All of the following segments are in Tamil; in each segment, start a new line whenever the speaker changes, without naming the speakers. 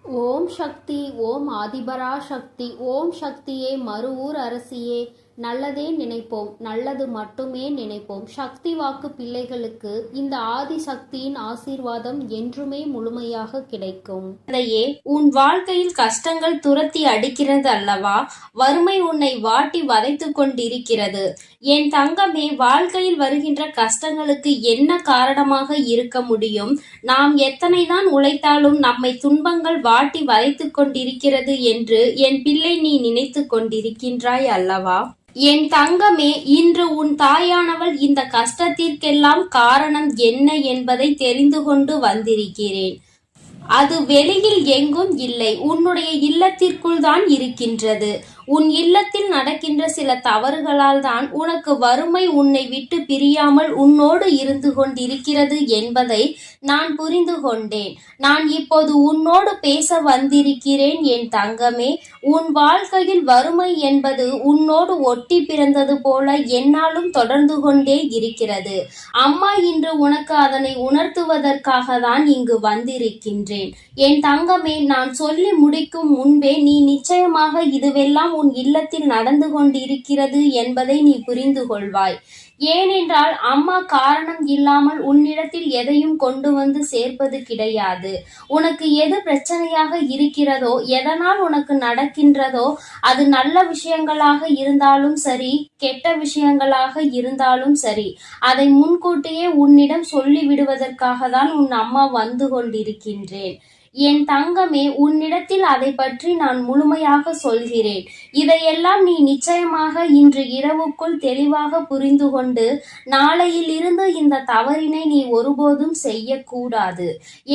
ஓம் சக்தி. ஓம் ஆதிபரா சக்தி. ஓம் சக்தியே, மறுவூர் அரசியே, நல்லதே நினைப்போம், நல்லது மட்டுமே நினைப்போம். சக்தி வாக்கு பிள்ளைகளுக்கு இந்த ஆதி சக்தியின் ஆசீர்வாதம் என்றுமே முழுமையாக கிடைக்கும்.
அதையே உன் வாழ்க்கையில் கஷ்டங்கள் துரத்தி அடிக்கிறது அல்லவா? வறுமை உன்னை வாட்டி வதைத்து கொண்டிருக்கிறது. என் தங்கமே, வாழ்க்கையில் வருகின்ற கஷ்டங்களுக்கு என்ன காரணமாக இருக்க முடியும்? நாம் எத்தனைதான் உழைத்தாலும் நம்மை துன்பங்கள் வாட்டி வதைத்து கொண்டிருக்கிறது என்று என் பிள்ளை நீ நினைத்து கொண்டிருக்கின்றாய் அல்லவா? என் தங்கமே, இன்று உன் தாயானவள் இந்த கஷ்டத்திற்கெல்லாம் காரணம் என்ன என்பதை தெரிந்து கொண்டு வந்திருக்கிறேன். அது வெளியில் எங்கும் இல்லை, உன்னுடைய இல்லத்திற்குள் தான் இருக்கின்றது. உன் இல்லத்தில் நடக்கின்ற சில தவறுகளால் தான் உனக்கு வறுமை உன்னை விட்டு பிரியாமல் உன்னோடு இருந்து கொண்டிருக்கிறது என்பதை நான் புரிந்து கொண்டேன். நான் இப்போது உன்னோடு பேச வந்திருக்கிறேன் என் தங்கமே. உன் வாழ்க்கையில் வறுமை என்பது உன்னோடு ஒட்டி பிறந்தது போல என்னாலும் தொடர்ந்து கொண்டே இருக்கிறது. அம்மா இன்று உனக்கு அதனை உணர்த்துவதற்காக தான் இங்கு வந்திருக்கின்றேன். என் தங்கமே, நான் சொல்லி முடிக்கும் முன்பே நீ நிச்சயமாக இதுவெல்லாம் உன் இல்லத்தில் நடந்து கொண்டிருக்கிறது என்பதை நீ புரிந்து கொள்வாய். ஏனென்றால் அம்மா காரணம் இல்லாமல் உன்னிடத்தில் எதையும் கொண்டு வந்து சேர்ப்பது கிடையாது. உனக்கு எது பிரச்சனையாக இருக்கிறதோ, எதனால் உனக்கு நடக்கின்றதோ, அது நல்ல விஷயங்களாக இருந்தாலும் சரி, கெட்ட விஷயங்களாக இருந்தாலும் சரி, அதை முன்கூட்டியே உன்னிடம் சொல்லி விடுவதற்காக தான் உன் அம்மா வந்து கொண்டிருக்கின்றேன். என் தங்கமே, உன்னிடத்தில் அதை பற்றி நான் முழுமையாக சொல்கிறேன். இதையெல்லாம் நீ நிச்சயமாக இன்று இரவுக்குள் தெளிவாக புரிந்து கொண்டு நாளையிலிருந்து இந்த தவறினை நீ ஒருபோதும் செய்யக்கூடாது.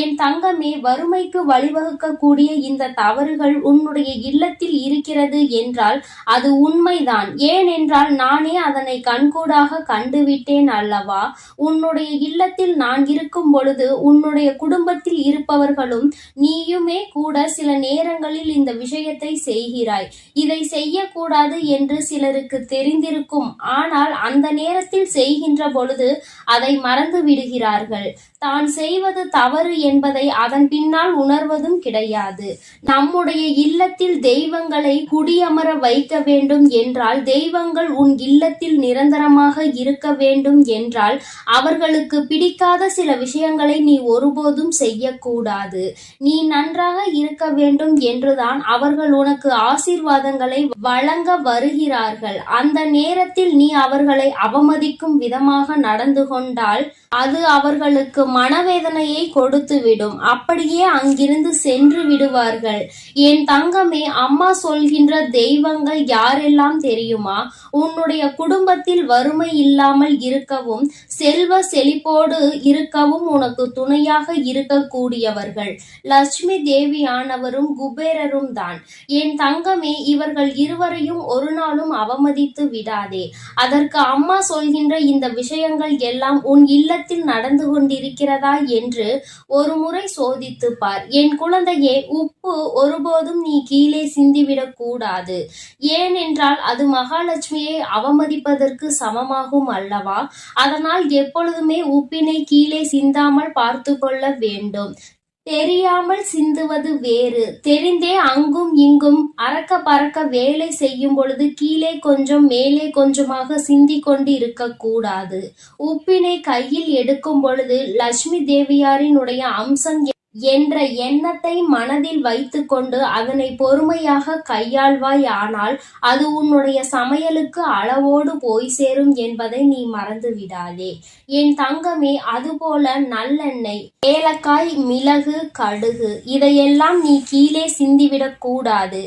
என் தங்கமே, வறுமைக்கு வழிவகுக்கக்கூடிய இந்த தவறுகள் உன்னுடைய இல்லத்தில் இருக்கிறது என்றால் அது உண்மைதான். ஏனென்றால் நானே அதனை கண்கூடாக கண்டுவிட்டேன் அல்லவா? உன்னுடைய இல்லத்தில் நான் இருக்கும் பொழுது உன்னுடைய குடும்பத்தில் இருப்பவர்களும் நீயுமே கூட சில நேரங்களில் இந்த விஷயத்தை செய்கிறாய். இதை செய்யக்கூடாது என்று சிலருக்கு தெரிந்திருக்கும். ஆனால் அந்த நேரத்தில் செய்கின்ற பொழுது அதை மறந்து விடுகிறார்கள். தான் செய்வது தவறு என்பதை அதன் பின்னால் உணர்வதும் கிடையாது. நம்முடைய இல்லத்தில் தெய்வங்களை குடியமர வைக்க வேண்டும் என்றால், தெய்வங்கள் உன் இல்லத்தில் நிரந்தரமாக இருக்க வேண்டும் என்றால், அவர்களுக்கு பிடிக்காத சில விஷயங்களை நீ ஒருபோதும் செய்யக்கூடாது. நீ நன்றாக இருக்க வேண்டும் என்றுதான் அவர்கள் உனக்கு ஆசீர்வாதங்களை வழங்க வருகிறார்கள். அந்த நேரத்தில் நீ அவர்களை அவமதிக்கும் விதமாக நடந்து கொண்டால் அது அவர்களுக்கு மனவேதனையை கொடுத்துவிடும். அப்படியே அங்கிருந்து சென்று விடுவார்கள். என் தங்கமே, அம்மா சொல்கின்ற தெய்வங்கள் யாரெல்லாம் தெரியுமா? உன்னுடைய குடும்பத்தில் வறுமை இல்லாமல் இருக்கவும், செல்வ செழிப்போடு இருக்கவும் உனக்கு துணையாக இருக்கக்கூடியவர்கள் லட்சுமி தேவியானவரும் குபேரரும் தான். என் தங்கமே, இவர்கள் இருவரையும் ஒரு நாளும் அவமதித்து விடாதே. அதற்கு அம்மா சொல்கின்ற இந்த விஷயங்கள் எல்லாம் உன் இல்லத்தில் நடந்து கொண்டிருக்கிறதா என்று ஒரு முறை சோதித்து பார். என் குழந்தையே, உப்பு ஒருபோதும் நீ கீழே சிந்திவிடக் கூடாது. ஏனென்றால் அது மகாலட்சுமியை அவமதிப்பதற்கு சமமாகும் அல்லவா? அதனால் எப்பொழுதுமே உப்பினை கீழே சிந்தாமல் பார்த்து கொள்ள வேண்டும். தெரியாமல் சிந்துவது வேறு. தெரிந்தே அங்கும் இங்கும் அறக்க பறக்க வேலை செய்யும் பொழுது கீழே கொஞ்சம் மேலே கொஞ்சமாக சிந்தி கொண்டு இருக்கக்கூடாது. உப்பினை கையில் எடுக்கும் பொழுது லட்சுமி தேவியாரினுடைய அம்சம் என்ற எண்ணத்தை மனதில் வைத்துக்கொண்டு அதனை பொறுமையாக கையாள்வாய். ஆனால் அது உன்னுடைய சமையலுக்கு அளவோடு போய் சேரும் என்பதை நீ மறந்து விடாதே என் தங்கமே. அதுபோல நல்லெண்ணெய், ஏலக்காய், மிளகு, கடுகு இதையெல்லாம் நீ கீழே சிந்திவிடக் கூடாது.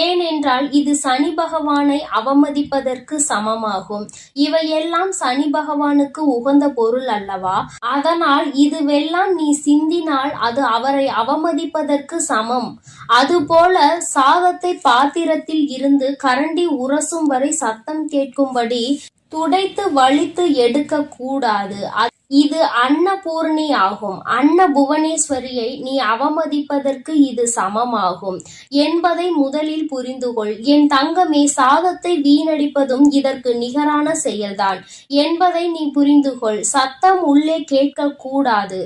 ஏனென்றால் இது சனி பகவானை அவமதிப்பதற்கு சமமாகும். இவையெல்லாம் சனி பகவானுக்கு உகந்த பொருள் அல்லவா? அதனால் இதுவெல்லாம் நீ சிந்தினால் அது அவரை அவமதிப்பதற்கு சமம். அதுபோல சாதத்தை பாத்திரத்தில் இருந்து கரண்டி உரசும் வரை சத்தம் கேட்கும்படி துடைத்து வலித்து எடுக்க கூடாது. இது அன்னபூர்ணி ஆகும். அன்ன புவனேஸ்வரியை நீ அவமதிப்பதற்கு இது சமமாகும் என்பதை முதலில் புரிந்துகொள். என் தங்கமே, சாதத்தை வீணடிப்பதும் இதற்கு நிகரான செயல்தான் என்பதை நீ புரிந்துகொள். சத்தம் உள்ளே கேட்க கூடாது.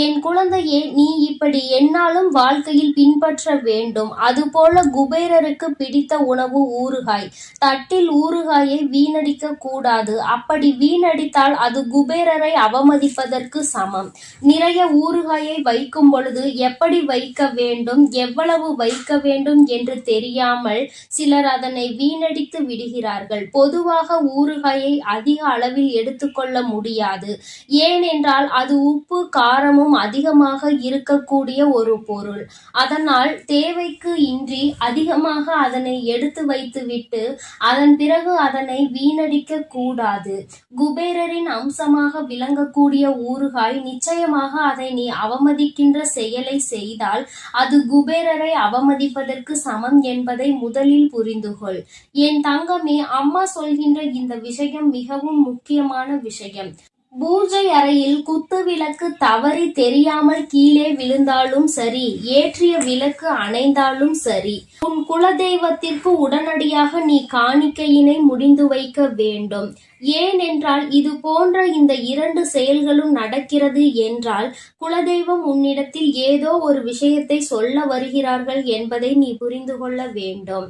என் குழந்தையே, நீ இப்படி எந்நாளும் வாழ்க்கையில் பின்பற்ற வேண்டும். அதுபோல குபேரருக்கு பிடித்த உணவு ஊறுகாய். தட்டில் ஊறுகாயை வீணடிக்க கூடாது. அப்படி வீணடித்தால் அது குபேரரை அவமதிப்பதற்கு சமம். நிறைய ஊறுகாயை வைக்கும் பொழுது எப்படி வைக்க வேண்டும், எவ்வளவு வைக்க வேண்டும் என்று தெரியாமல் சிலர் அதனை வீணடித்து விடுகிறார்கள். பொதுவாக ஊறுகாயை அதிக அளவில் எடுத்துக்கொள்ள முடியாது. ஏனென்றால் அது உப்பு காரமும் அதிகமாக இருக்கக்கூடிய ஒரு பொருள். அதனால் தேவைக்கு இன்றி அதிகமாக அதனை எடுத்து வைத்துவிட்டு அதன் பிறகு அதனை வீணடிக்க கூடாது. குபேரரின் அம்சமாக விளங்கக்கூடிய ஊறுகாய், நிச்சயமாக அதை நீ அவமதிக்கின்ற செயலை செய்தால் அது குபேரரை அவமதிப்பதற்கு சமம் என்பதை முதலில் புரிந்துகொள். என் தங்கமே, அம்மா சொல்கின்ற இந்த விஷயம் மிகவும் முக்கியமான விஷயம். பூஜை அறையில் குத்து விளக்கு தவறி தெரியாமல் கீழே விழுந்தாலும் சரி, ஏற்றிய விளக்கு அணைந்தாலும் சரி, உன் குலதெய்வத்திற்கு உடனடியாக நீ காணிக்கையினை முடிந்து வைக்க வேண்டும். ஏனென்றால் இது போன்ற இந்த 2 செயல்களும் நடக்கிறது என்றால் குலதெய்வம் உன்னிடத்தில் ஏதோ ஒரு விஷயத்தை சொல்ல வருகிறார்கள் என்பதை நீ புரிந்து கொள்ள வேண்டும்.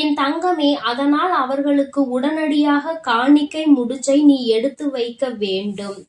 என் தங்கமே, அதனால் அவர்களுக்கு உடனடியாக காணிக்கை முடிச்சை நீ எடுத்து வைக்க வேண்டும்.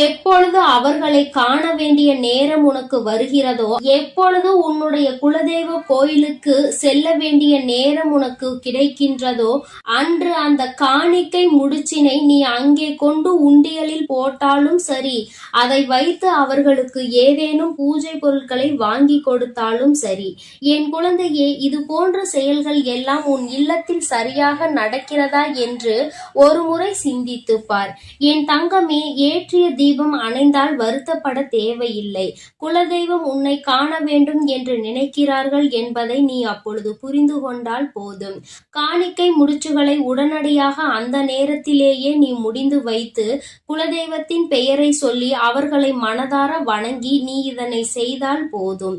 எப்பொழுது அவர்களை காண வேண்டிய நேரம் உனக்கு வருகிறதோ, எப்பொழுது உன்னுடைய குலதெய்வ கோயிலுக்கு செல்ல வேண்டிய நேரம் உனக்கு கிடைக்கின்றதோ, அன்று அந்த காணிக்கை முடிச்சினை நீ அங்கே கொண்டு உண்டியலில் போட்டாலும் சரி, அதை வைத்து அவர்களுக்கு ஏதேனும் பூஜை பொருட்களை வாங்கி கொடுத்தாலும் சரி. என் குழந்தையே, இது போன்ற செயல்கள் எல்லாம் உன் இல்லத்தில் சரியாக நடக்கிறதா என்று ஒரு முறை சிந்தித்து பார். என் தங்கமே, ஏற்றிய தீபம் அணைந்தால் வருத்தப்பட தேவையில்லை. குலதெய்வம் உன்னை காண வேண்டும் என்று நினைக்கிறார்கள் என்பதை நீ அப்பொழுது புரிந்து கொண்டால் போதும். காணிக்கை முடிச்சுகளை உடனடியாக அந்த நேரத்திலேயே நீ முடிந்து வைத்து குலதெய்வத்தின் பெயரை சொல்லி அவர்களை மனதார வணங்கி நீ இதனை செய்தால் போதும்.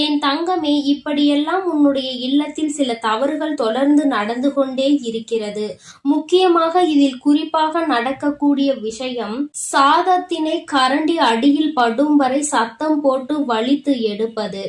என் தங்கமே, இப்படியெல்லாம் உன்னுடைய இல்லத்தில் சில தவறுகள் தொடர்ந்து நடந்து கொண்டே இருக்கிறது. முக்கியமாக இதில் குறிப்பாக நடக்கக்கூடிய விஷயம், சாதத்தினை கரண்டி அடியில் படும் வரை சத்தம் போட்டு வலித்து எடுப்பது.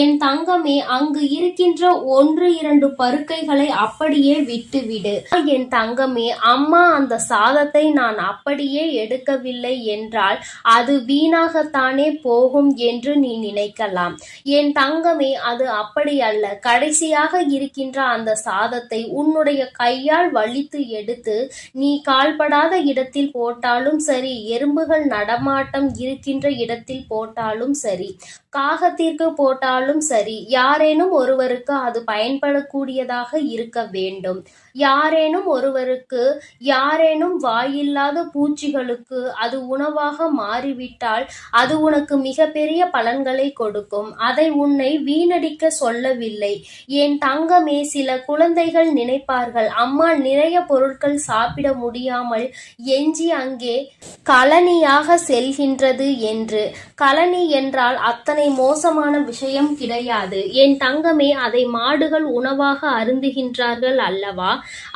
என் தங்கமே, அங்கு இருக்கின்ற 1-2 பருக்கைகளை அப்படியே விட்டுவிடு. என் தங்கமே, அம்மா அந்த சாதத்தை நான் அப்படியே எடுக்கவில்லை என்றால் அது வீணாகத்தானே போகும் என்று நீ நினைக்கலாம். என் தங்கமே, அது அப்படி அல்ல. கடைசியாக இருக்கின்ற அந்த சாதத்தை உன்னுடைய கையால் வலித்து எடுத்து நீ கால்படாத இடத்தில் போட்டாலும் சரி, எறும்புகள் நடமாட்டம் இருக்கின்ற இடத்தில் போட்டாலும் சரி, காகத்திற்கு போட்டாலும் சரி, யாரேனும் ஒருவருக்கு அது பயன்படக்கூடியதாக இருக்க வேண்டும். யாரேனும் ஒருவருக்கு, யாரேனும் வாயில்லாத பூச்சிகளுக்கு அது உணவாக மாறிவிட்டால் அது உனக்கு மிகப்பெரிய பலன்களை கொடுக்கும். அதை உன்னை வீணடிக்க சொல்லவில்லை. என் தங்கமே, சில குழந்தைகள் நினைப்பார்கள், அம்மா நிறைய பொருட்கள் சாப்பிட முடியாமல் எஞ்சி அங்கே கழனியாக செல்கின்றது என்று. கழனி என்றால் அத்தனை மோசமான விஷயம் கிடையாது. என் தங்கமே, அதை மாடுகள் உணவாக அருந்துகின்றார்கள் அல்லவா?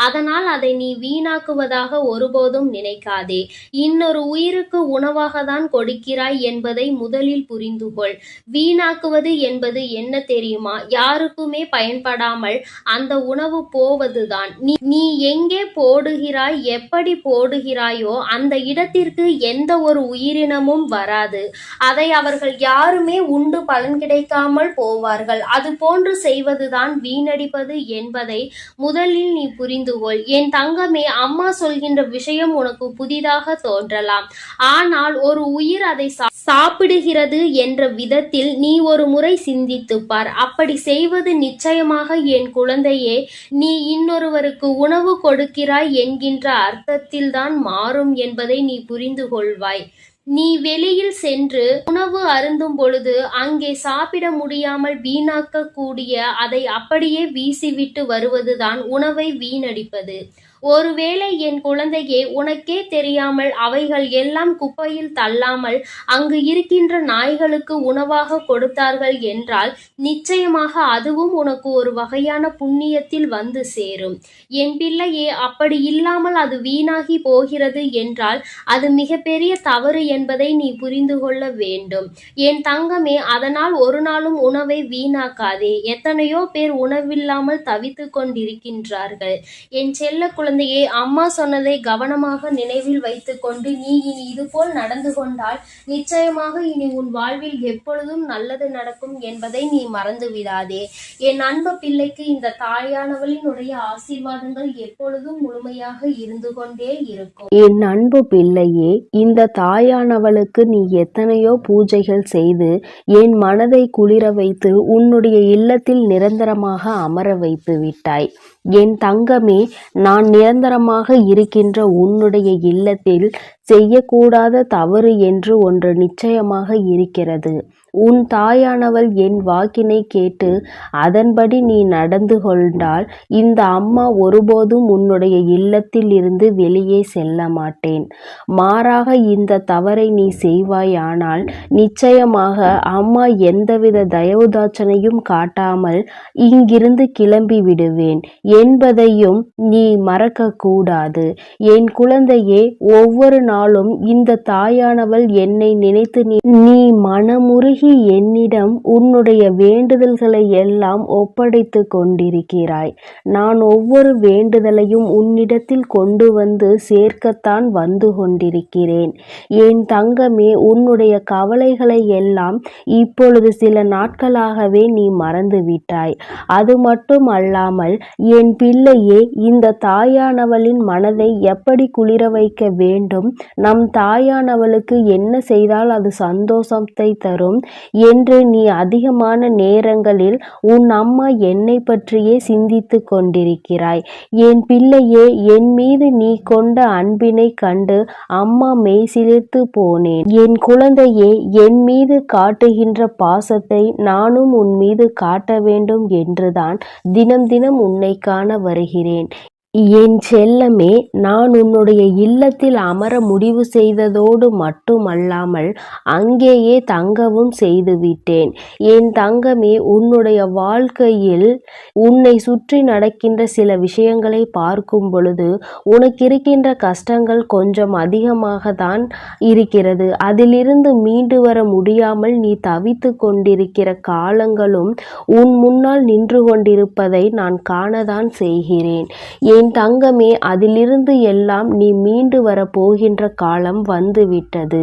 அதனால் அதை நீ வீணாக்குவதாக ஒருபோதும் நினைக்காதே. இன்னொரு உயிருக்கு உணவாக தான் கொடுக்கிறாய் என்பதை முதலில் புரிந்துகொள். வீணாக்குவது என்பது என்ன தெரியுமா? யாருக்குமே பயன்படாமல் அந்த உணவு போவதுதான். நீ எங்கே போடுகிறாய், எப்படி போடுகிறாயோ அந்த இடத்திற்கு எந்த ஒரு உயிரினமும் வராது. அதை அவர்கள் யாருமே உண்டு பலன் கிடைக்காமல் போவார்கள். அது போன்று செய்வதுதான் வீணடிப்பது என்பதை முதலில் நீ புரிந்துகொள். என் தங்கமே, அம்மா சொல்கின்ற விஷயம் உனக்கு புதிதாக தோன்றலாம். ஆனால் ஒரு உயிர் அதை சாப்பிடுகிறது என்ற விதத்தில் நீ ஒரு முறை சிந்தித்து பார். அப்படி செய்வது நிச்சயமாக என் குழந்தையே, நீ இன்னொருவருக்கு உணவு கொடுக்கிறாய் என்கின்ற அர்த்தத்தில்தான் மாறும் என்பதை நீ புரிந்து கொள்வாய். நீ வெளியில் சென்று உணவு அருந்தும் பொழுது அங்கே சாப்பிட முடியாமல் வீணாக்க கூடிய அதை அப்படியே வீசிவிட்டு வருவதுதான் உணவை வீணடிப்பது. ஒருவேளை என் குழந்தையே, உனக்கே தெரியாமல் அவைகள் எல்லாம் குப்பையில் தள்ளாமல் அங்கு இருக்கின்ற நாய்களுக்கு உணவாக கொடுத்தார்கள் என்றால் நிச்சயமாக அதுவும் உனக்கு ஒரு வகையான புண்ணியத்தில் வந்து சேரும். என் பிள்ளையே, அப்படி இல்லாமல் அது வீணாகி போகிறது என்றால் அது மிகப்பெரிய தவறு என்பதை நீ புரிந்து கொள்ள வேண்டும். என் தங்கமே, அதனால் ஒரு நாளும் உணவை வீணாக்காதே. எத்தனையோ பேர் உணவில்லாமல் தவித்துக் கொண்டிருக்கின்றார்கள். என் செல்ல குழந்தையே, அம்மா சொன்னதை கவனமாக நினைவில் வைத்துக்கொண்டு நீ இனி இதுபோல் நடந்து கொண்டால் நிச்சயமாக இனி உன் வாழ்வில் எப்பொழுதும் நல்லது நடக்கும் என்பதை நீ மறந்து விடாதே. என் அன்பு பிள்ளைக்கு இந்த தாயானவளினுடைய ஆசீர்வாதங்கள் எப்பொழுதும் முழுமையாக இருந்து கொண்டே இருக்கும்.
என் அன்பு பிள்ளையே, இந்த தாயானவளுக்கு நீ எத்தனையோ பூஜைகள் செய்து என் மனதை குளிர வைத்து உன்னுடைய இல்லத்தில் நிரந்தரமாக அமர வைத்து விட்டாய். என் தங்கமே, நான் நிரந்தரமாக இருக்கின்ற உன்னுடைய இல்லத்தில் செய்யக்கூடாத தவறு என்று ஒன்று நிச்சயமாக இருக்கிறது. உன் தாயானவள் என் வாக்கினை கேட்டு அதன்படி நீ நடந்து கொண்டால் இந்த அம்மா ஒருபோதும் உன்னுடைய இல்லத்தில் இருந்து வெளியே செல்ல மாட்டேன். மாறாக இந்த தவறை நீ செய்வாயானால் நிச்சயமாக அம்மா எந்தவித தயவுதாட்சணையும் காட்டாமல் இங்கிருந்து கிளம்பி விடுவேன் என்பதையும் நீ மறக்க கூடாது. என் குழந்தையே, ஒவ்வொரு நாளும் இந்த தாயானவள் என்னை நினைத்து நீ மனமுருகி என்னிடம் உன்னுடைய வேண்டுதல்களை எல்லாம் ஒப்படைத்து கொண்டிருக்கிறாய். நான் ஒவ்வொரு வேண்டுதலையும் உன்னிடத்தில் கொண்டு வந்து சேர்க்கத்தான் வந்து கொண்டிருக்கிறேன். என் தங்கமே, உன்னுடைய கவலைகளை எல்லாம் இப்பொழுது சில நாட்களாகவே நீ மறந்து விட்டாய். அது மட்டும் அல்லாமல் என் பிள்ளையே, இந்த தாயானவளின் மனதை எப்படி குளிர வைக்க வேண்டும், நம் தாயானவளுக்கு என்ன செய்தால் அது சந்தோஷத்தை தரும் என்று நீ அதிகமான நேரங்களில் உன் அம்மா என்னை பற்றியே சிந்தித்து கொண்டிருக்கிறாய். என் பிள்ளையே, என் மீது நீ கொண்ட அன்பினை கண்டு அம்மா மெய்சிலிர்த்து போனேன். என் குழந்தையே, என் மீது காட்டுகின்ற பாசத்தை நானும் உன் மீது காட்ட வேண்டும் என்றுதான் தினம் தினம் உன்னை காண வருகிறேன். என் செல்லமே, நான் உன்னுடைய இல்லத்தில் அமர முடிவு செய்ததோடு மட்டுமல்லாமல் அங்கேயே தங்கவும் செய்துவிட்டேன். என் தங்கமே, உன்னுடைய வாழ்க்கையில் உன்னை சுற்றி நடக்கின்ற சில விஷயங்களை பார்க்கும் பொழுது உனக்கு இருக்கின்ற கஷ்டங்கள் கொஞ்சம் அதிகமாக தான் இருக்கிறது. அதிலிருந்து மீண்டு வர முடியாமல் நீ தவித்து கொண்டிருக்கிற காலங்களும் உன் முன்னால் நின்று கொண்டிருப்பதை நான் காணதான் செய்கிறேன். என் தங்கமே, அதிலிருந்து எல்லாம் நீ மீண்டு வர போகின்ற காலம் வந்துவிட்டது.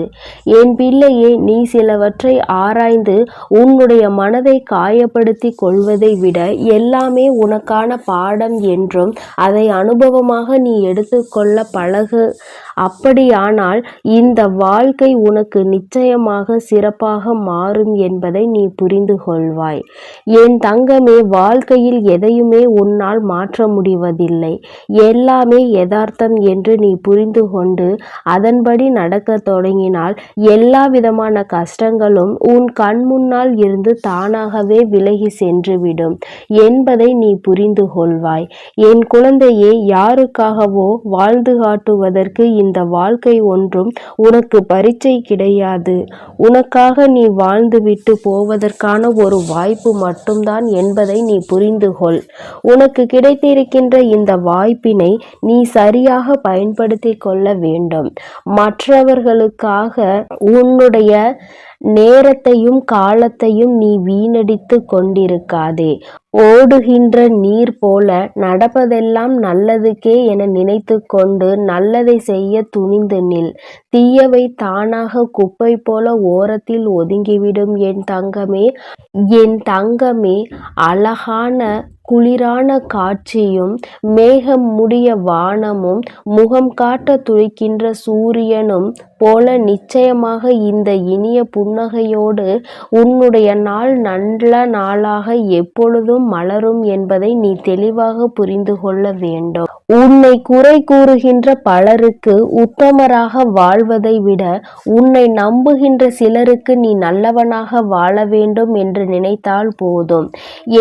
என் பிள்ளையே, நீ சிலவற்றை ஆராய்ந்து உன்னுடைய மனதை காயப்படுத்தி கொள்வதை விட எல்லாமே உனக்கான பாடம் என்றும் அதை அனுபவமாக நீ எடுத்துக்கொள்ள பழகு. அப்படியானால் இந்த வாழ்க்கை உனக்கு நிச்சயமாக சிறப்பாக மாறும் என்பதை நீ புரிந்து கொள்வாய். என் தங்கமே, வாழ்க்கையில் எதையுமே உன்னால் மாற்ற முடிவதில்லை. எல்லாமே யதார்த்தம் என்று நீ புரிந்து கொண்டு அதன்படி நடக்க தொடங்கினால் எல்லா விதமான கஷ்டங்களும் உன் கண் முன்னால் இருந்து தானாகவே விலகி சென்றுவிடும் என்பதை நீ புரிந்து கொள்வாய். என் குழந்தையே, யாருக்காகவோ வாழ்ந்து காட்டுவதற்கு இந்த வாழ்க்கை ஒன்றும் உனக்கு பரீட்சை கிடையாது. உனக்காக நீ வாழ்ந்துவிட்டு போவதற்கான ஒரு வாய்ப்பு மட்டும்தான் என்பதை நீ புரிந்து கொள். உனக்கு கிடைத்திருக்கின்ற இந்த வாய்ப்பினை நீ சரியாக பயன்படுத்தி கொள்ள வேண்டும். மற்றவர்களுக்காக உன்னுடைய நேரத்தையும் காலத்தையும் நீ வீணடித்து கொண்டிருக்காதே. ஓடுகின்ற நீர் போல நடப்பதெல்லாம் நல்லதுக்கே என நினைத்து கொண்டு நல்லதை செய்ய துணிந்து நில். தீயவை தானாக குப்பை போல ஓரத்தில் ஒதுங்கிவிடும். என் தங்கமே, என் தங்கமே, அழகான குளிரான காட்சியும் மேகம் முடிய வானமும் முகம் காட்ட துடிக்கின்ற சூரியனும் போல நிச்சயமாக இந்த இனிய புன்னகையோடு உன்னுடைய நாள் நல்ல நாளாக எப்பொழுதும் மலரும் என்பதை நீ தெளிவாக புரிந்து கொள்ள வேண்டும். உன்னை குறை கூறுகின்ற பலருக்கு உத்தமராக வாழ்வதை விட உன்னை நம்புகின்ற சிலருக்கு நீ நல்லவனாக வாழ வேண்டும் என்று நினைத்தால் போதும்.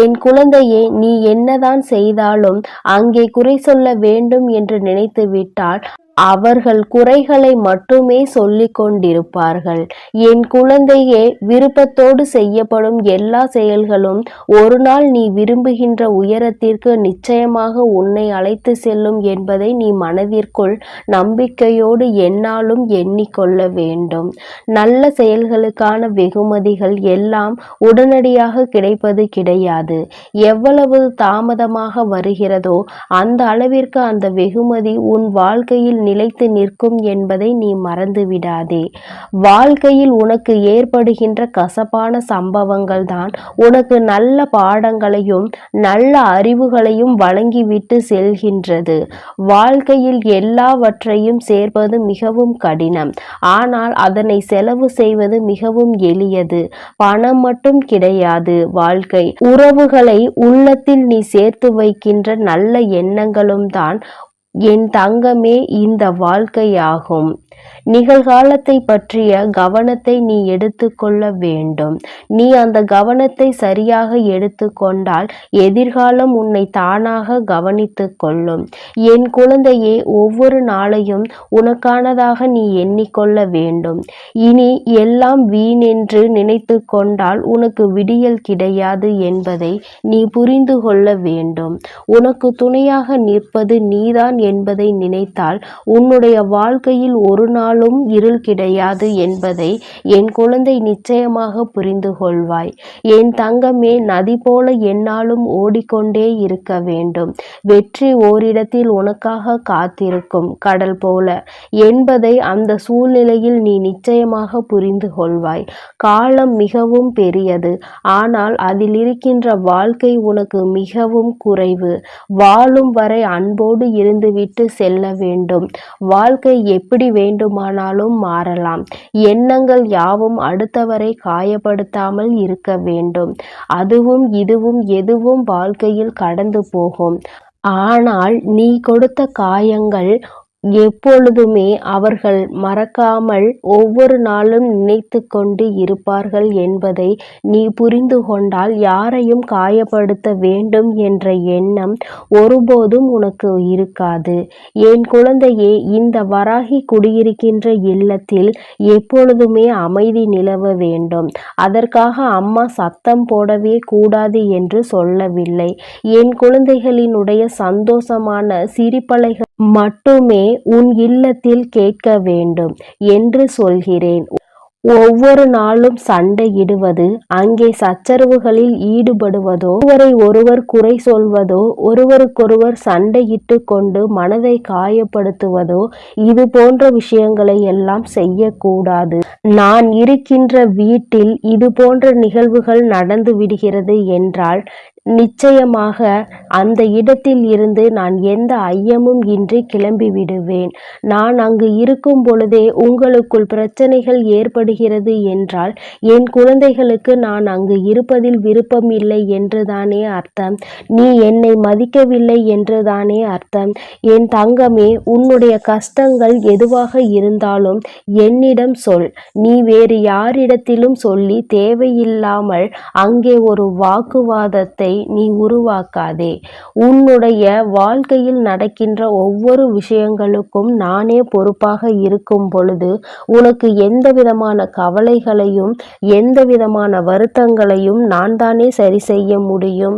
என் குழந்தையே, நீ என்னதான் செய்தாலும் அங்கே குறை சொல்ல வேண்டும் என்று நினைத்து விட்டால் அவர்கள் குறைகளை மட்டுமே சொல்லிக் கொண்டிருப்பார்கள். என் குழந்தையே, விருப்பத்தோடு செய்யப்படும் எல்லா செயல்களும் ஒரு நாள் நீ விரும்புகின்ற உயரத்திற்கு நிச்சயமாக உன்னை அழைத்து செல்லும் என்பதை நீ மனதிற்குள் நம்பிக்கையோடு எந்நாளும் எண்ணிக்கொள்ள வேண்டும். நல்ல செயல்களுக்கான வெகுமதிகள் எல்லாம் உடனடியாக கிடைப்பது கிடையாது. எவ்வளவு தாமதமாக வருகிறதோ அந்த அளவிற்கு அந்த வெகுமதி உன் வாழ்க்கையில் நிலைத்து நிற்கும் என்பதை நீ மறந்து விடாதே. வாழ்க்கையில் உனக்கு ஏற்படுகின்ற கசப்பான சம்பவங்கள் தான் உனக்கு நல்ல பாடங்களையும் நல்ல அறிவுகளையும் வழங்கிவிட்டு செல்கின்றது. வாழ்க்கையில் எல்லாவற்றையும் சேர்ப்பது மிகவும் கடினம். ஆனால் அதனை செலவு செய்வது மிகவும் எளியது. பணம் மட்டும் கிடையாது வாழ்க்கை. உறவுகளை உள்ளத்தில் நீ சேர்த்து வைக்கின்ற நல்ல எண்ணங்களும் தான் என் தங்கமே இந்த வாழ்க்கையாகும். நிகழ்காலத்தை பற்றிய கவனத்தை நீ எடுத்துக்கொள்ள வேண்டும். நீ அந்த கவனத்தை சரியாக எடுத்துக்கொண்டால் எதிர்காலம் உன்னை தானாக கவனித்து கொள்ளும். என் குழந்தையே, ஒவ்வொரு நாளையும் உனக்கானதாக நீ எண்ணிக்கொள்ள வேண்டும். இனி எல்லாம் வீணென்று நினைத்து கொண்டால் உனக்கு விடியல் கிடையாது என்பதை நீ புரிந்து கொள்ள வேண்டும். உனக்கு துணையாக நிற்பது நீதான் என்பதை நினைத்தால் உன்னுடைய வாழ்க்கையில் ஒரு நாளும் இருள் கிடையாது என்பதை என் குழந்தை நிச்சயமாக புரிந்து கொள்வாய். என் தங்கமே, நதி போல எந்நாளும் ஓடிக்கொண்டே இருக்க வேண்டும். வெற்றி ஓரிடத்தில் உனக்காக காத்திருக்கும் கடல் போல என்பதை அந்த சூழ்நிலையில் நீ நிச்சயமாக புரிந்து கொள்வாய். காலம் மிகவும் பெரியது, ஆனால் அதில் இருக்கின்ற வாழ்க்கை உனக்கு மிகவும் குறைவு. வாழும் வரை அன்போடு இருந்துவிட்டு செல்ல வேண்டும். வாழ்க்கை எப்படி வேண்டுமானாலும் மாறலாம். எண்ணங்கள் யாவும் அடுத்தவரை காயப்படுத்தாமல் இருக்க வேண்டும். அதுவும் இதுவும் எதுவும் வாழ்க்கையில் கடந்து போகும். ஆனால் நீ கொடுத்த காயங்கள் எப்பொழுதுமே அவர்கள் மறக்காமல் ஒவ்வொரு நாளும் நினைத்து கொண்டு இருப்பார்கள் என்பதை நீ புரிந்து கொண்டால் யாரையும் காயப்படுத்த வேண்டும் என்ற எண்ணம் ஒருபோதும் உனக்கு இருக்காது. என் குழந்தையே, இந்த வராகி குடியிருக்கின்ற இல்லத்தில் எப்பொழுதுமே அமைதி நிலவ வேண்டும். அதற்காக அம்மா சத்தம் போடவே கூடாது என்று சொல்லவில்லை. என் குழந்தைகளினுடைய சந்தோஷமான சிரிப்பலைகள் மட்டுமே உன் இல்லத்தில் கேட்க வேண்டும் என்று சொல்கிறேன். ஒவ்வொரு நாளும் சண்டையிடுவது, அங்கே சச்சரவுகளில் ஈடுபடுவதோ, ஒருவரை ஒருவர் குறை சொல்வதோ, ஒருவருக்கொருவர் சண்டையிட்டு கொண்டு மனதை காயப்படுத்துவதோ, இது போன்ற விஷயங்களை எல்லாம் செய்யக்கூடாது. நான் இருக்கின்ற வீட்டில் இது போன்ற நிகழ்வுகள் நடந்து விடுகிறது என்றால் நிச்சயமாக அந்த இடத்தில் இருந்து நான் எந்த ஐயமும் இன்றி கிளம்பி விடுவேன். நான் அங்கு இருக்கும் பொழுதே உங்களுக்குள் பிரச்சனைகள் ஏற்படுகிறது என்றால் என் குழந்தைகளுக்கு நான் அங்கு இருப்பதில் விருப்பம் இல்லை என்றுதானே அர்த்தம். நீ என்னை மதிக்கவில்லை என்றுதானே அர்த்தம். என் தங்கமே, உன்னுடைய கஷ்டங்கள் எதுவாக இருந்தாலும் என்னிடம் சொல். நீ வேறு யாரிடத்திலும் சொல்லி தேவையில்லாமல் அங்கே ஒரு வாக்குவாதத்தை நீ உருவாக்காதே. உன்னுடைய வாழ்க்கையில் நடக்கின்ற ஒவ்வொரு விஷயங்களுக்கும் நானே பொறுப்பாக இருக்கும் பொழுது உனக்கு எந்த விதமான கவலைகளையும் எந்த விதமான வருத்தங்களையும் நான் தானே சரி செய்ய முடியும்.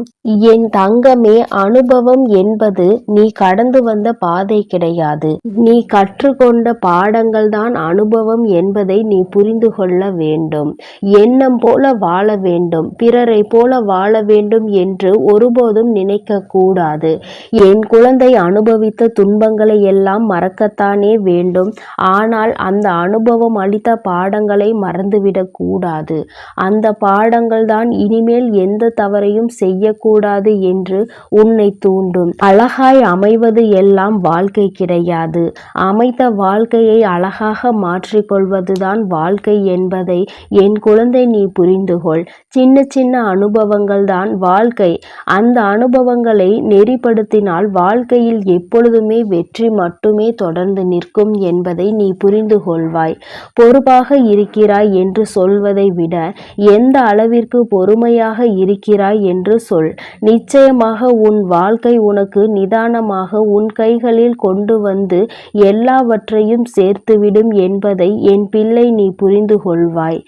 என் தங்கமே, அனுபவம் என்பது நீ கடந்து வந்த பாதை கிடையாது. நீ கற்றுக்கொண்ட பாடங்கள் தான் அனுபவம் என்பதை நீ புரிந்து கொள்ள வேண்டும். எண்ணம் போல வாழ வேண்டும், பிறரை போல வாழ வேண்டும் என்று ஒருபோதும் நினைக்க கூடாது. என் குழந்தை அனுபவித்த துன்பங்களை எல்லாம் மறக்கத்தானே வேண்டும். ஆனால் அந்த அனுபவம் அளித்த பாடங்களை மறந்துவிடக் கூடாது. அந்த பாடங்கள் தான் இனிமேல் எந்த தவறையும் செய்யக்கூடாது என்று உன்னை தூண்டும். அழகாய் அமைவது எல்லாம் வாழ்க்கை கிடையாது. அமைத்த வாழ்க்கையை அழகாக மாற்றிக்கொள்வதுதான் வாழ்க்கை என்பதை என் குழந்தை நீ புரிந்துகொள். சின்ன சின்ன அனுபவங்கள் தான் வாழ்க்கை. அந்த அனுபவங்களை நெறிப்படுத்தினால் வாழ்க்கையில் எப்பொழுதுமே வெற்றி மட்டுமே தொடர்ந்து நிற்கும் என்பதை நீ புரிந்து கொள்வாய். பொறுப்பாக இருக்கிறாய் என்று சொல்வதை விட எந்த அளவிற்கு பொறுமையாக இருக்கிறாய் என்று சொல். நிச்சயமாக உன் வாழ்க்கை உனக்கு நிதானமாக உன் கைகளில் கொண்டு வந்து எல்லாவற்றையும் சேர்த்துவிடும் என்பதை என் பிள்ளை நீ புரிந்து கொள்வாய்.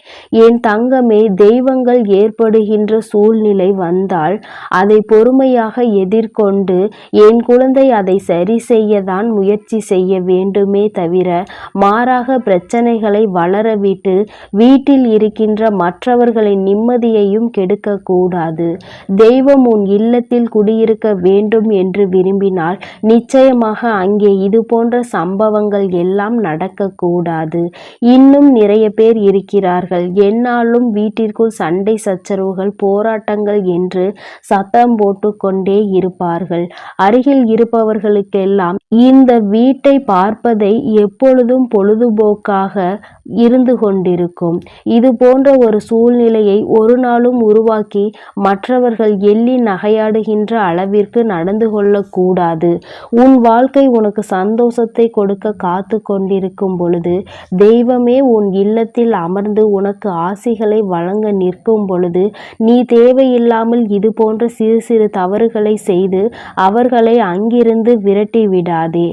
என் தங்கமே, தெய்வங்கள் ஏற்படுகின்ற சூழ்நிலை வந்தால் அதை பொறுமையாக எதிர்கொண்டு என் குழந்தை அதை சரி செய்யத்தான் முயற்சி செய்ய வேண்டுமே தவிர மாறாக பிரச்சனைகளை வளரவிட்டு வீட்டில் இருக்கின்ற மற்றவர்களின் நிம்மதியையும் கெடுக்கக்கூடாது. தெய்வம் உன் இல்லத்தில் குடியிருக்க வேண்டும் என்று விரும்பினால் நிச்சயமாக அங்கே இது போன்ற சம்பவங்கள் எல்லாம் நடக்கக்கூடாது. இன்னும் நிறைய பேர் இருக்கிறார்கள், என்னாலும் வீட்டிற்குள் சண்டை சச்சரவுகள் போராட்டங்கள் என்று சத்தம் போட்டு கொண்டே இருப்பார்கள். அருகில் இருப்பவர்களுக்கெல்லாம் இந்த வீட்டை பார்ப்பதை எப்பொழுதும் பொழுதுபோக்காக இருந்து கொண்டிருக்கும். இது போன்ற ஒரு சூழ்நிலையை ஒரு நாளும் உருவாக்கி மற்றவர்கள் எள்ளி நகையாடுகின்ற அளவிற்கு நடந்து கொள்ளக்கூடாது. உன் வாழ்க்கை உனக்கு சந்தோஷத்தை கொடுக்க காத்து கொண்டிருக்கும் பொழுது, தெய்வமே உன் இல்லத்தில் அமர்ந்து உனக்கு ஆசிகளை வழங்க நிற்கும் பொழுது, நீ தேவையில்லாமல் இது போன்ற சிறு சிறு தவறுகளை செய்து அவர்களை அங்கிருந்து விரட்டி விடாதே.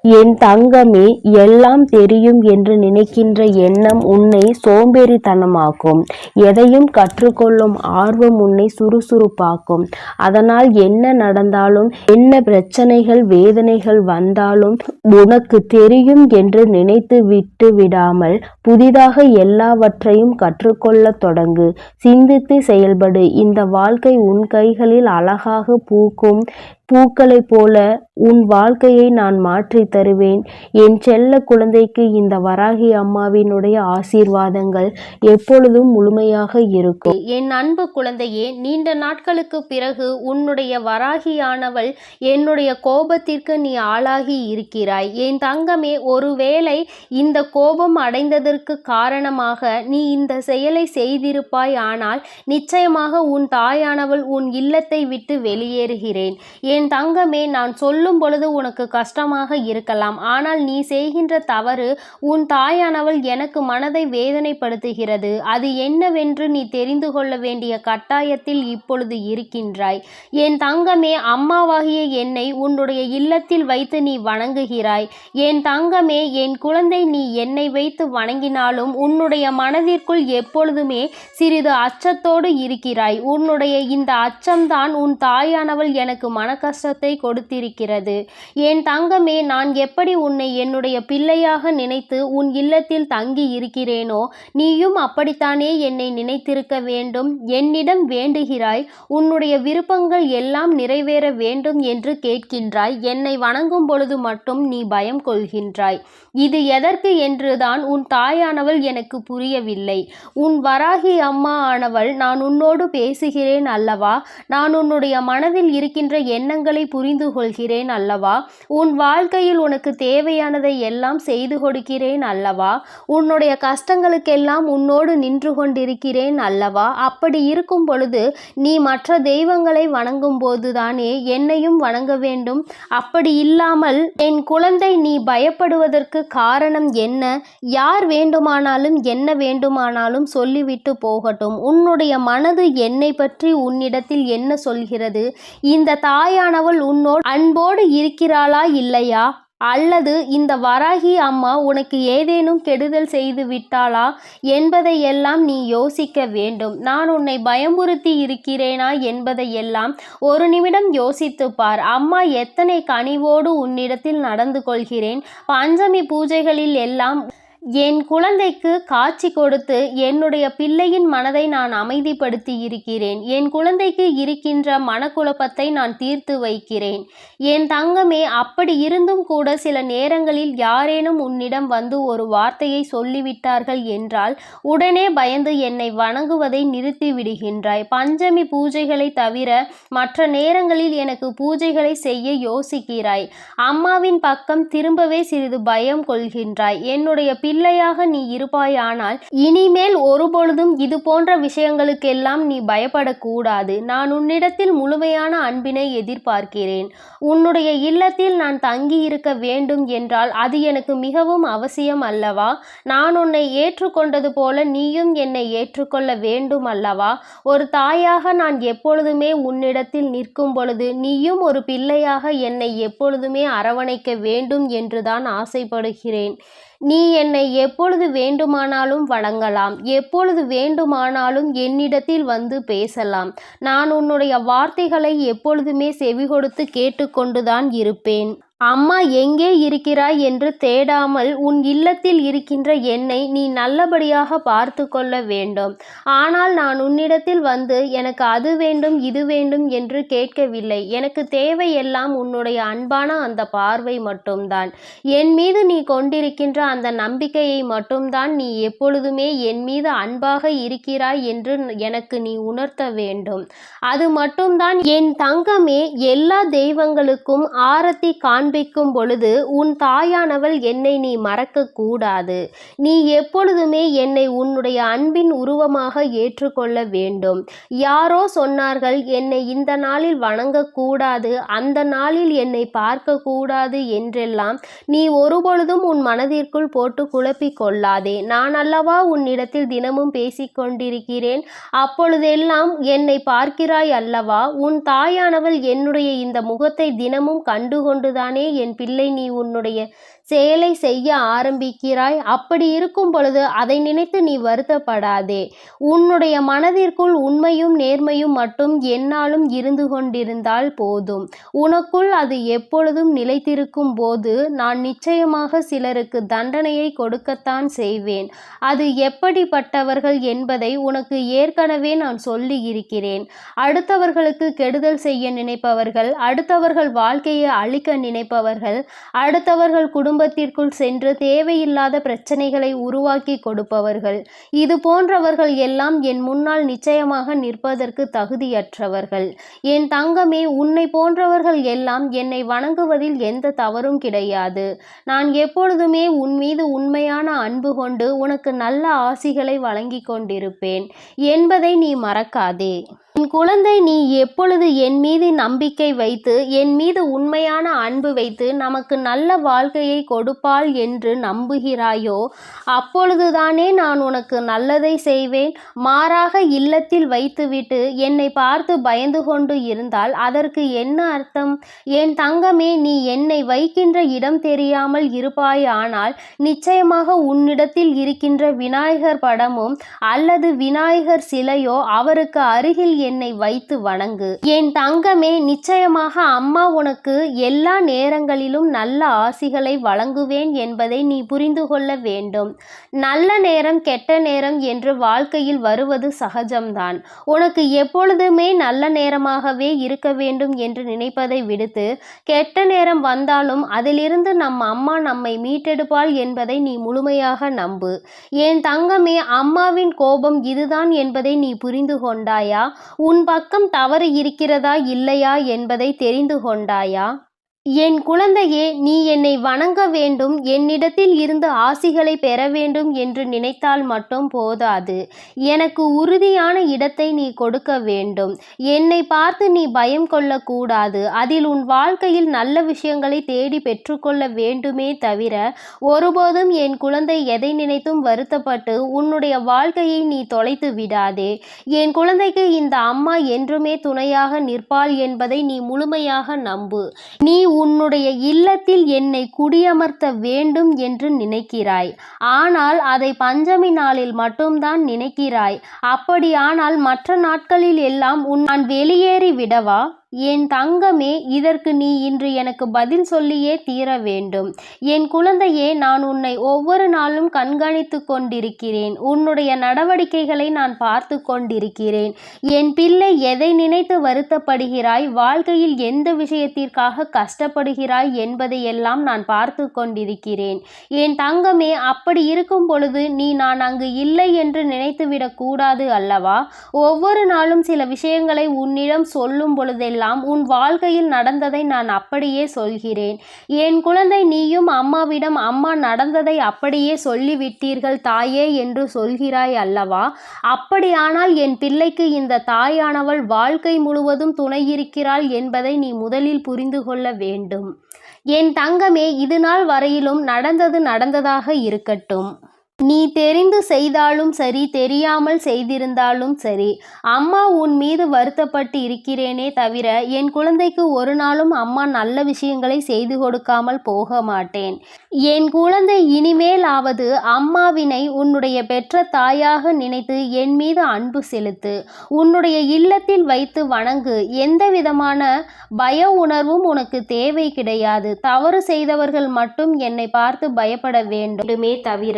என் தங்கமே, எல்லாம் தெரியும் என்று நினைக்கின்ற எண்ணம் உன்னை சோம்பேறித்தனமாக்கும். எதையும் கற்றுக்கொள்ளும் ஆர்வம் உன்னை சுறுசுறுப்பாக்கும். அதனால் என்ன நடந்தாலும், என்ன பிரச்சனைகள் வேதனைகள் வந்தாலும் உனக்கு தெரியும் என்று நினைத்து விட்டு விடாமல் புதிதாக எல்லாவற்றையும் கற்றுக்கொள்ள தொடங்கு. சிந்தித்து செயல்படு. இந்த வாழ்க்கை உன் கைகளில் அழகாக பூக்கும் பூக்களைப் போல உன் வாழ்க்கையை நான் மாற்றி தருவேன். என் செல்ல குழந்தைக்கு இந்த வராகி அம்மாவினுடைய ஆசீர்வாதங்கள் எப்பொழுதும் முழுமையாக இருக்கும்.
என் அன்பு குழந்தையே, நீண்ட நாட்களுக்கு பிறகு உன்னுடைய வராகியானவள் என்னுடைய கோபத்திற்கு நீ ஆளாகி இருக்கிறாய். என் தங்கமே, ஒருவேளை இந்த கோபம் அடைந்ததற்கு காரணமாக நீ இந்த செயலை செய்திருப்பாய். ஆனால் நிச்சயமாக உன் தாயானவள் உன் இல்லத்தை விட்டு வெளியேறுகிறேன். என் தங்கமே, நான் சொல்லும் பொழுது உனக்கு கஷ்டமாக இருக்கலாம். ஆனால் நீ செய்கின்ற தவறு உன் தாயானவள் எனக்கு மனதை வேதனைப்படுத்துகிறது. அது என்னவென்று நீ தெரிந்து கொள்ள வேண்டிய கட்டாயத்தில் இப்பொழுது இருக்கின்றாய். என் தங்கமே, அம்மாவாகிய என்னை உன்னுடைய இல்லத்தில் வைத்து நீ வணங்குகிறாய். என் தங்கமே, என் குழந்தை, நீ என்னை வைத்து வணங்கினாலும் உன்னுடைய மனதிற்குள் எப்பொழுதுமே சிறிது அச்சத்தோடு இருக்கிறாய். உன்னுடைய இந்த அச்சம்தான் உன் தாயானவள் எனக்கு கஷ்டத்தை கொடுத்திருக்கிறது. என் தங்கமே, நான் எப்படி உன்னை என்னுடைய பிள்ளையாக நினைத்து உன் இல்லத்தில் தங்கி இருக்கிறேனோ நீயும் அப்படித்தானே என்னை நினைத்திருக்க வேண்டும். என்னிடம் வேண்டுகிறாய், உன்னுடைய விருப்பங்கள் எல்லாம் நிறைவேற வேண்டும் என்று கேட்கின்றாய். என்னை வணங்கும் பொழுது மட்டும் நீ பயம் கொள்கின்றாய். இது எதற்கு என்றுதான் உன் தாயானவள் எனக்கு புரியவில்லை. உன் வராகி அம்மா ஆனவள் நான் உன்னோடு பேசுகிறேன் அல்லவா? நான் உன்னுடைய மனதில் இருக்கின்ற எண்ணங்களை புரிந்து கொள்கிறேன் அல்லவா? உன் வாழ்க்கையில் உனக்கு தேவையானதை எல்லாம் செய்து கொடுக்கிறேன் அல்லவா? உன்னுடைய கஷ்டங்களுக்கெல்லாம் உன்னோடு நின்று கொண்டிருக்கிறேன் அல்லவா? அப்படி இருக்கும் பொழுது நீ மற்ற தெய்வங்களை வணங்கும் போதுதானே என்னையும் வணங்க வேண்டும். அப்படி இல்லாமல் என் குழந்தை, நீ பயப்படுவதற்கு காரணம் என்ன? யார் வேண்டுமானாலும் என்ன வேண்டுமானாலும் சொல்லிவிட்டு போகட்டும். உன்னுடைய மனது என்னை பற்றி உன்னிடத்தில் என்ன சொல்கிறது? இந்த தாயானவள் உன்னோடு அன்போடு இருக்கிறாளா இல்லையா? அல்லது இந்த வராகி அம்மா உனக்கு ஏதேனும் கெடுதல் செய்து விட்டாளா என்பதை எல்லாம் நீ யோசிக்க வேண்டும். நான் உன்னை பயமுறுத்தி இருக்கிறேனா என்பதை எல்லாம் ஒரு நிமிடம் யோசித்து பார். அம்மா எத்தனை கனிவோடு உன்னிடத்தில் நடந்து கொள்கிறேன். பஞ்சமி பூஜைகளில் எல்லாம் என் குழந்தைக்கு காட்சி கொடுத்து என்னுடைய பிள்ளையின் மனதை நான் அமைதிப்படுத்தி இருக்கிறேன். என் குழந்தைக்கு இருக்கின்ற மனக்குழப்பத்தை நான் தீர்த்து வைக்கிறேன். என் தங்கமே, அப்படி இருந்தும் கூட சில நேரங்களில் யாரேனும் உன்னிடம் வந்து ஒரு வார்த்தையை சொல்லிவிட்டார்கள் என்றால் உடனே பயந்து என்னை வணங்குவதை நிறுத்தி விடுகின்றாய். பஞ்சமி பூஜைகளை தவிர மற்ற நேரங்களில் எனக்கு பூஜைகளை செய்ய யோசிக்கிறாய். அம்மாவின் பக்கம் திரும்பவே சிறிது பயம் கொள்கின்றாய். என்னுடைய பிள்ளையாக நீ இருப்பாயானால் இனிமேல் ஒருபொழுதும் இது போன்ற விஷயங்களுக்கெல்லாம் நீ பயப்படக்கூடாது. நான் உன்னிடத்தில் முழுமையான அன்பினை எதிர்பார்க்கிறேன். உன்னுடைய இல்லத்தில் நான் தங்கி இருக்க வேண்டும் என்றால் அது எனக்கு மிகவும் அவசியம் அல்லவா? நான் உன்னை ஏற்றுக்கொண்டது போல நீயும் என்னை ஏற்றுக்கொள்ள வேண்டும் அல்லவா? ஒரு தாயாக நான் எப்பொழுதுமே உன்னிடத்தில் நிற்கும் பொழுது நீயும் ஒரு பிள்ளையாக என்னை எப்பொழுதுமே அரவணைக்க வேண்டும் என்றுதான் ஆசைப்படுகிறேன். நீ என்னை எப்பொழுது வேண்டுமானாலும் வணங்கலாம். எப்பொழுது வேண்டுமானாலும் என்னிடத்தில் வந்து பேசலாம். நான் உன்னுடைய வார்த்தைகளை எப்பொழுதுமே செவிகொடுத்து கேட்டுக்கொண்டுதான் இருப்பேன். அம்மா எங்கே இருக்கிறாய் என்று தேடாமல் உன் இல்லத்தில் இருக்கின்ற என்னை நீ நல்லபடியாக பார்த்து கொள்ள வேண்டும். ஆனால் நான் உன்னிடத்தில் வந்து எனக்கு அது வேண்டும் இது வேண்டும் என்று கேட்கவில்லை. எனக்கு தேவையெல்லாம் உன்னுடைய அன்பான அந்த பார்வை மட்டும்தான். என் மீது நீ கொண்டிருக்கின்ற அந்த நம்பிக்கையை மட்டும்தான். நீ எப்பொழுதுமே என் மீது அன்பாக இருக்கிறாய் என்று எனக்கு நீ உணர்த்த வேண்டும். அது மட்டும்தான் என் தங்கமே. எல்லா தெய்வங்களுக்கும் ஆரத்தி காண்பிக்கும் பொழுது உன் தாயானவள் என்னை நீ மறக்க கூடாது. நீ எப்பொழுதுமே என்னை உன்னுடைய அன்பின் உருவமாக ஏற்றுக்கொள்ள வேண்டும். யாரோ சொன்னார்கள் என்னை இந்த நாளில் வணங்கக்கூடாது, அந்த நாளில் என்னை பார்க்க கூடாது என்றெல்லாம் நீ ஒருபொழுதும் உன் மனதிற்குள் போட்டு குழப்பிக் கொள்ளாதே. நான் அல்லவா உன்னிடத்தில் தினமும் பேசிக்கொண்டிருக்கிறேன். அப்பொழுதெல்லாம் என்னை பார்க்கிறாய் அல்லவா? உன் தாயானவள் என்னுடைய இந்த முகத்தை தினமும் கண்டுகொண்டுதானே என் பிள்ளை நீ உன்னுடைய செயலை செய்ய ஆரம்பிக்கிறாய். அப்படி இருக்கும் பொழுது அதை நினைத்து நீ வருத்தப்படாதே. உன்னுடைய மனதிற்குள் உண்மையும் நேர்மையும் மட்டும் என்னாலும் இருந்து கொண்டிருந்தால் போதும். உனக்குள் அது எப்பொழுதும் நிலைத்திருக்கும் போது நான் நிச்சயமாக சிலருக்கு தண்டனையை கொடுக்கத்தான் செய்வேன். அது எப்படிப்பட்டவர்கள் என்பதை உனக்கு ஏற்கனவே நான் சொல்லி இருக்கிறேன். அடுத்தவர்களுக்கு கெடுதல் செய்ய நினைப்பவர்கள், அடுத்தவர்கள் வாழ்க்கையை அழிக்க நினைப்பவர்கள், அடுத்தவர்கள் குடும்பத்திற்குள் சென்று தேவையில்லாத பிரச்சனைகளை உருவாக்கி கொடுப்பவர்கள், இது போன்றவர்கள் எல்லாம் என் முன்னால் நிச்சயமாக நிற்பதற்கு தகுதியற்றவர்கள். என் தங்கமே, உன்னை போன்றவர்கள் எல்லாம் என்னை வணங்குவதில் எந்த தவறும் கிடையாது. நான் எப்பொழுதுமே உன் மீது உண்மையான அன்பு கொண்டு உனக்கு நல்ல ஆசிகளை வழங்கி கொண்டிருப்பேன் என்பதை நீ மறக்காதே. என் குழந்தை, நீ எப்பொழுது என் மீது நம்பிக்கை வைத்து என் மீது உண்மையான அன்பு வைத்து நமக்கு நல்ல வாழ்க்கையை கொடுப்பாள் என்று நம்புகிறாயோ அப்பொழுதுதானே நான் உனக்கு நல்லதை செய்வேன். மாறாக இல்லத்தில் வைத்துவிட்டு என்னை பார்த்து பயந்து கொண்டு இருந்தால் அதற்கு என்ன அர்த்தம்? என் தங்கமே, நீ என்னை வைக்கின்ற இடம் தெரியாமல் இருப்பாயானால் நிச்சயமாக உன்னிடத்தில் இருக்கின்ற விநாயகர் படமும் அல்லது விநாயகர் சிலையோ அவருக்கு அருகில் என்னை வைத்து வணங்கு. என் தங்கமே, நிச்சயமாக அம்மா உனக்கு எல்லா நேரங்களிலும் நல்ல ஆசிகளை வழங்குவேன் என்பதை நீ புரிந்து கொள்ள வேண்டும். நல்ல நேரம் கெட்ட நேரம் என்று வாழ்க்கையில் வருவது சகஜம்தான். உனக்கு எப்பொழுதுமே நல்ல நேரமாகவே இருக்க வேண்டும் என்று நினைப்பதை விடுத்து கெட்ட நேரம் வந்தாலும் அதிலிருந்து நம் அம்மா நம்மை மீட்டெடுப்பாள் என்பதை நீ முழுமையாக நம்பு. என் தங்கமே, அம்மாவின் கோபம் இதுதான் என்பதை நீ புரிந்து கொண்டாயா? உன் பக்கம் தவறு இருக்கிறதா இல்லையா என்பதை தெரிந்து கொண்டாயா? என் குழந்தையே, நீ என்னை வணங்க வேண்டும், என்னிடத்தில் இருந்து ஆசிகளை பெற வேண்டும் என்று நினைத்தால் மட்டும் போதாது. எனக்கு உறுதியான இடத்தை நீ கொடுக்க வேண்டும். என்னை பார்த்து நீ பயம் கொள்ளக்கூடாது. அதில் உன் வாழ்க்கையில் நல்ல விஷயங்களை தேடி பெற்றுக்கொள்ள வேண்டுமே தவிர ஒருபோதும் என் குழந்தை எதை நினைத்தும் வருத்தப்பட்டு உன்னுடைய வாழ்க்கையை நீ தொலைத்து விடாதே. என் குழந்தைக்கு இந்த அம்மா என்றுமே துணையாக நிற்பாள் என்பதை நீ முழுமையாக நம்பு. நீ உன்னுடைய இல்லத்தில் என்னை குடியமர்த்த வேண்டும் என்று நினைக்கிறாய். ஆனால் அதை பஞ்சமி நாளில் மட்டும்தான் நினைக்கிறாய். அப்படியானால் மற்ற நாட்களில் எல்லாம் நான் வெளியேறி விடவா?
என் தங்கமே, இதற்கு நீ இன்று எனக்கு பதில் சொல்லியே தீர வேண்டும். என் குழந்தையே, நான் உன்னை ஒவ்வொரு நாளும் கண்காணித்து கொண்டிருக்கிறேன். உன்னுடைய நடவடிக்கைகளை நான் பார்த்து கொண்டிருக்கிறேன். என் பிள்ளை, எதை நினைத்து வருத்தப்படுகிறாய், வாழ்க்கையில் எந்த விஷயத்திற்காக கஷ்டப்படுகிறாய் என்பதையெல்லாம் நான் பார்த்து கொண்டிருக்கிறேன். என் தங்கமே, அப்படி இருக்கும் பொழுது நான் அங்கு இல்லை என்று நினைத்துவிடக் கூடாது அல்லவா? ஒவ்வொரு நாளும் சில விஷயங்களை உன்னிடம் சொல்லும் பொழுதெல்லாம் உன் வாழ்க்கையில் நடந்ததை நான் அப்படியே சொல்கிறேன். என் குழந்தை, நீயும் அம்மாவிடம் அம்மா நடந்ததை அப்படியே சொல்லிவிட்டீர்கள் தாயே என்று சொல்கிறாய் அல்லவா? அப்படியானால் என் பிள்ளைக்கு இந்த தாயானவள் வாழ்க்கை முழுவதும் துணையிருக்கிறாள் என்பதை நீ முதலில் புரிந்து கொள்ள வேண்டும். என் தங்கமே, இதுநாள் வரையிலும் நடந்தது நடந்ததாக இருக்கட்டும். நீ தெரிந்து செய்தாலும் சரி, தெரியாமல் செய்திருந்தாலும் சரி, அம்மா உன் மீது வருத்தப்பட்டு இருக்கிறேனே தவிர என் குழந்தைக்கு ஒரு நாளும் அம்மா நல்ல விஷயங்களை செய்து கொடுக்காமல் போக மாட்டேன். என் குழந்தை, இனிமேலாவது அம்மாவினை உன்னுடைய பெற்ற தாயாக நினைத்து என் மீது அன்பு செலுத்து. உன்னுடைய இல்லத்தில் வைத்து வணங்கு. எந்த விதமான பய உணர்வும் உனக்கு தேவை கிடையாது. தவறு செய்தவர்கள் மட்டும் என்னை பார்த்து பயப்பட வேண்டுமே தவிர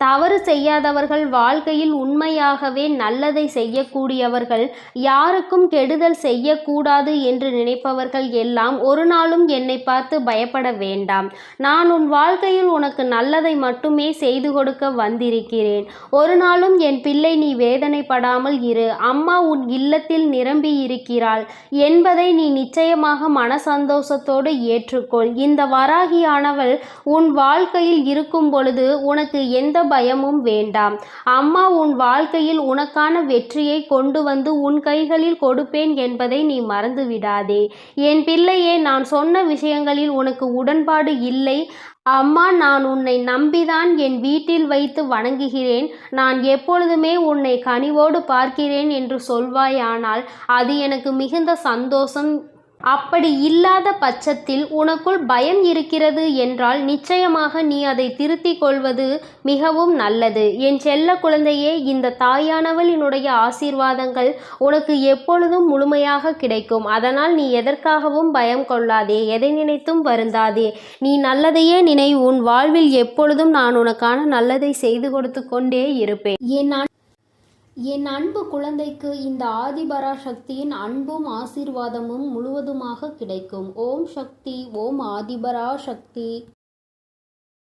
தவறு செய்யாதவர்கள், வாழ்க்கையில் உண்மையாகவே நல்லதை செய்யக்கூடியவர்கள், யாருக்கும் கெடுதல் செய்யக்கூடாது என்று நினைப்பவர்கள் எல்லாம் ஒரு நாளும் என்னை பார்த்து பயப்பட வேண்டாம். நான் உன் வாழ்க்கையில் உனக்கு நல்லதை மட்டுமே செய்து கொடுக்க வந்திருக்கிறேன். ஒரு நாளும் என் பிள்ளை, நீ வேதனைப்படாமல் இரு. அம்மா உன் இல்லத்தில் நிரம்பி இருக்கிறாள் என்பதை நீ நிச்சயமாக மன சந்தோஷத்தோடு ஏற்றுக்கொள். இந்த வராகியானவள் உன் வாழ்க்கையில் இருக்கும் பொழுது உனக்கு எந்த பயமும் வேண்டாம். அம்மா உன் வாழ்க்கையில் உனக்கான வெற்றியை கொண்டு வந்து உன் கைகளில் கொடுப்பேன் என்பதை நீ மறந்து விடாதே. என் பிள்ளையே, நான் சொன்ன விஷயங்களில் உனக்கு உடன்பாடு இல்லை. அம்மா, நான் உன்னை நம்பிதான் என் வீட்டில் வைத்து வணங்குகிறேன். நான் எப்பொழுதுமே உன்னை கனிவோடு பார்க்கிறேன் என்று சொல்வாயானால் அது எனக்கு மிகுந்த சந்தோஷம். அப்படி இல்லாத பட்சத்தில் உனக்குள் பயம் இருக்கிறது என்றால் நிச்சயமாக நீ அதை திருத்திக் கொள்வது மிகவும் நல்லது. என் செல்ல குழந்தையே, இந்த தாயானவளினுடைய ஆசீர்வாதங்கள் உனக்கு எப்பொழுதும் முழுமையாக கிடைக்கும். அதனால் நீ எதற்காகவும் பயம் கொள்ளாதே, எதை நினைத்தும் வருந்தாதே. நீ நல்லதையே நினை. உன் வாழ்வில் எப்பொழுதும் நான் உனக்கான நல்லதை செய்து கொடுத்து கொண்டே இருப்பேன்.
என் அன்பு குழந்தைக்கு இந்த ஆதிபராசக்தியின் அன்பும் ஆசீர்வாதமும் முழுவதுமாக கிடைக்கும். ஓம் சக்தி. ஓம் ஆதிபராசக்தி.